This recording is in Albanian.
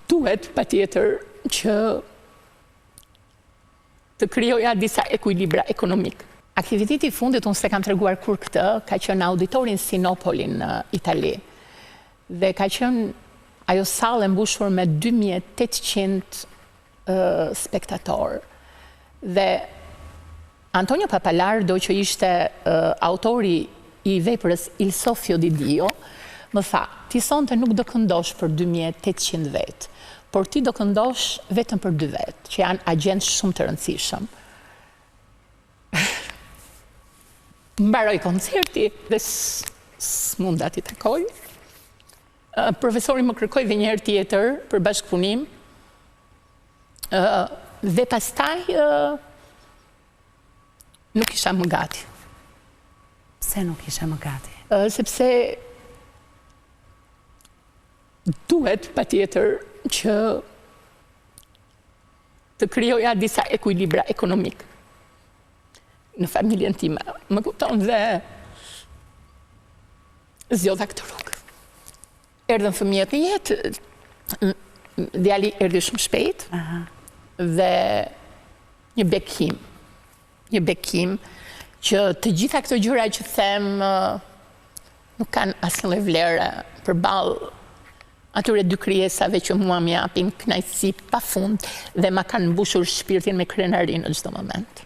duhet patjetër që të krijoja disa ekuilibra ekonomik. Aktiviteti i fundit, unë s'e kam treguar kur këtë, ka qenë auditorin Sinopolin në Itali. Dhe ka qenë ajo sallë e mbushur me 2800 spektatorë. Dhe Antonio Papalardo, që ishte autori i veprës Il Soffio di Dio, më tha, ti sonte nuk do këndosh për 2800 vetë, por ti do këndosh vetëm për 2 vetë, që janë agjentë shumë të rëndësishëm. Mbaroj koncerti dhe s'munda t'i takoj. Profesori më kërkoi dhe njëherë tjetër për bashkëpunim. Dhe pastaj nuk isha më gati. Pse nuk isha më gati? Sepse duhet patjetër që të krijoja disa ekuilibra ekonomik në familjen time. Më kupton dhe zgjodha këtë rrugë. Erdhën fëmijët në jetë, djali erdhi shumë shpejt, dhe një bekim që të gjitha këto gjëra që them nuk kanë asnjë vlerë përballë atyre 2 krijesave që mua më japin kënaqësi pafund dhe ma kanë mbushur shpirtin me krenari në çdo moment.